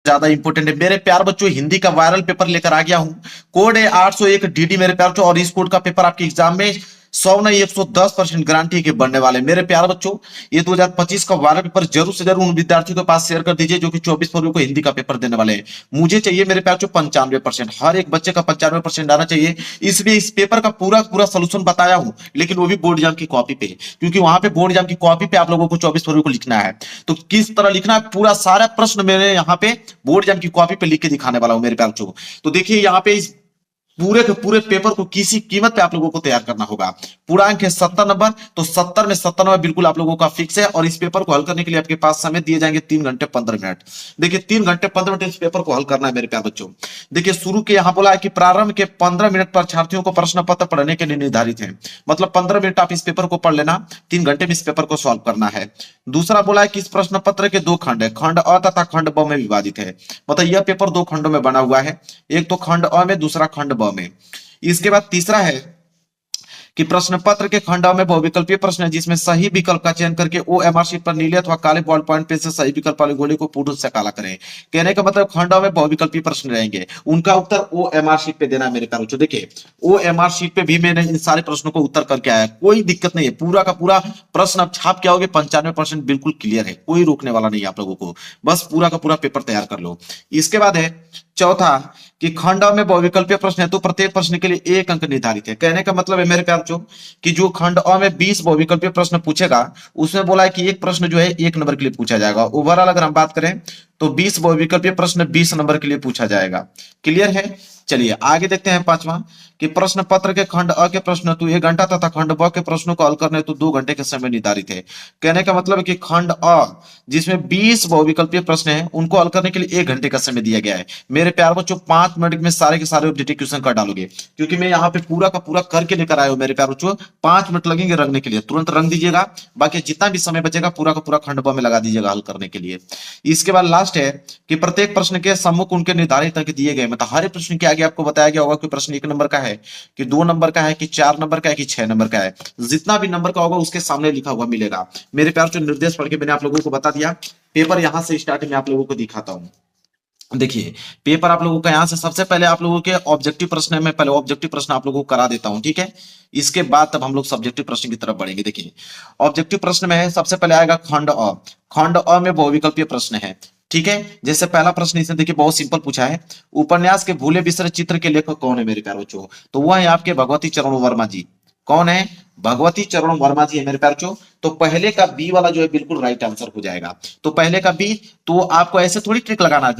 ज्यादा इंपॉर्टेंट है मेरे प्यार बच्चों। हिंदी का वायरल पेपर लेकर आ गया हूं। कोड है 801 डीडी मेरे प्यार बच्चों, और इस कोड का पेपर आपके एग्जाम में 100 नहीं 110% गारंटी के बनने वाले हैं मेरे प्यार बच्चों। ये 2025 का वायरल पेपर जरूर से जरूर उन विद्यार्थियों के पास शेयर कर दीजिए जो कि 24 फरवरी को हिंदी का पेपर देने वाले हैं। मुझे चाहिए मेरे प्यार बच्चों 95%, हर एक बच्चे का 95% आना चाहिए। इसलिए इस पेपर का पूरा पूरा सोल्यूशन बताया हूं, लेकिन वो भी बोर्ड एग्जाम की कॉपी पे, क्योंकि वहां पे बोर्ड एग्जाम की कॉपी पे आप लोगों को 24 फरवरी को लिखना है। तो किस तरह लिखना है पूरा सारा प्रश्न मेरे यहाँ पे बोर्ड एग्जाम की कॉपी पे लिख के दिखाने वाला हूं मेरे प्यार बच्चों। तो देखिए यहाँ पे इस पूरे के पूरे पेपर को किसी कीमत पे आप लोगों को तैयार करना होगा। पूरा अंक है 70 नंबर, तो 70 में 70 नंबर बिल्कुल आप लोगों का फिक्स है। और इस पेपर को हल करने के लिए आपके पास समय दिए जाएंगे 3 घंटे 15 मिनट। देखिए 3 घंटे 15 मिनट इस पेपर को हल करना है मेरे प्यार बच्चों। देखिए शुरू के यहाँ बोला है कि प्रारंभ के 15 मिनट परीक्षार्थियों को प्रश्न पत्र पढ़ने के लिए निर्धारित है। मतलब 15 मिनट आप इस पेपर को पढ़ लेना, 3 घंटे में इस पेपर को सॉल्व करना है। दूसरा बोला है कि इस प्रश्न पत्र के 2 खंड है, खंड अ तथा खंड ब में विभाजित है। मतलब यह पेपर 2 खंडों में बना हुआ है, एक तो खंड अ में, दूसरा खंड ब में। इसके बाद तीसरा है कि प्रश्न पत्र के खंडों में बहुविकल्पीय प्रश्न है, जिसमें सही विकल्प का चयन करके ओएमआर शीट पर नीले अथवा काले बॉल पॉइंट पेन से सही विकल्प वाले गोले को पूर्ण से काला करें। कहने का मतलब खंडों में बहुविकल्पीय प्रश्न रहेंगे, उनका उत्तर ओएमआर शीट पे देना है मेरे प्यारों। देखिए ओएमआर शीट पे भी मैंने इन सारे प्रश्नों को उत्तर करके आया, कोई दिक्कत नहीं है। पूरा का पूरा प्रश्न आप छाप के आओगे 95% बिल्कुल क्लियर है, कोई रोकने वाला नहीं है आप लोगों को। बस पूरा का पूरा पेपर तैयार कर लो। इसके बाद है चौथा कि खंड में बहुविकल्पीय प्रश्न है तो प्रत्येक प्रश्न के लिए 1 अंक निर्धारित है। कहने का मतलब है मेरे प्यार बच्चों कि जो खंड अ में 20 बहुविकल्पीय प्रश्न पूछेगा, उसमें बोला है कि एक प्रश्न जो है 1 नंबर के लिए पूछा जाएगा। ओवरऑल अगर हम बात करें तो 20 बहुविकल्पीय प्रश्न 20 नंबर के लिए पूछा जाएगा। क्लियर है? चलिए आगे देखते हैं पांचवा कि प्रश्न पत्र के खंड अ के प्रश्न तो 1 घंटा तथा खंड ब के प्रश्नों को हल करने तो 2 घंटे के समय निर्धारित है। कहने का मतलब है कि खंड अ जिसमें 20 बहुविकल्पीय प्रश्न हैं, उनको हल करने के लिए 1 घंटे का समय दिया गया है। मेरे प्यार बच्चों 5 मिनट में सारे के सारे ऑब्जेक्टिव क्वेश्चन कर डालोगे, क्योंकि मैं यहाँ पे पूरा का पूरा करके लेकर आया हूँ मेरे प्यार बच्चों। 5 मिनट लगेंगे रंगने के लिए, तुरंत रंग दीजिएगा। बाकी जितना भी समय बचेगा पूरा का पूरा खंड ब में लगा दीजिएगा हल करने के लिए। इसके बाद लास्ट है कि प्रत्येक प्रश्न के सम्मुख उनके निर्धारित अंक दिए गए। मतलब हर एक प्रश्न के आगे आपको बताया गया होगा कि प्रश्न 1 नंबर का है कि 2 नंबर का है कि 4 नंबर का है कि 6 नंबर का है। जितना भी नंबर का होगा उसके सामने लिखा हुआ मिलेगा मेरे प्यार जो निर्देश पढ़ के मैंने आप लोगों को बता दिया। पेपर यहां से स्टार्ट में आप लोगों को दिखाता हूं। देखिए पेपर आप लोगों का यहां से सबसे पहले आप लोगों के ऑब्जेक्टिव प्रश्न है, मैं पहले ऑब्जेक्टिव प्रश्न आप लोगों को करा देता हूं, ठीक है। इसके बाद तब हम लोग सब्जेक्टिव प्रश्न की तरफ बढ़ेंगे। देखिए ऑब्जेक्टिव प्रश्न में है सबसे पहले आएगा खंड अ। खंड अ में बहुविकल्पीय प्रश्न है, ठीक है। जैसे पहला प्रश्न इसने देखिए बहुत सिंपल पूछा है, उपन्यास के भूले बिसरे चित्र के लेखक कौन है मेरे प्यारे बच्चों? तो वह है आपके भगवती चरण वर्मा जी। कौन है? भगवती चरण वर्मा जी है मेरे प्यारे बच्चों। तो पहले का बी वाला जो है बिल्कुल राइट आंसर हो जाएगा। तो पहले का बी, तो आपको ऐसे थोड़ी ट्रिक लगाना है,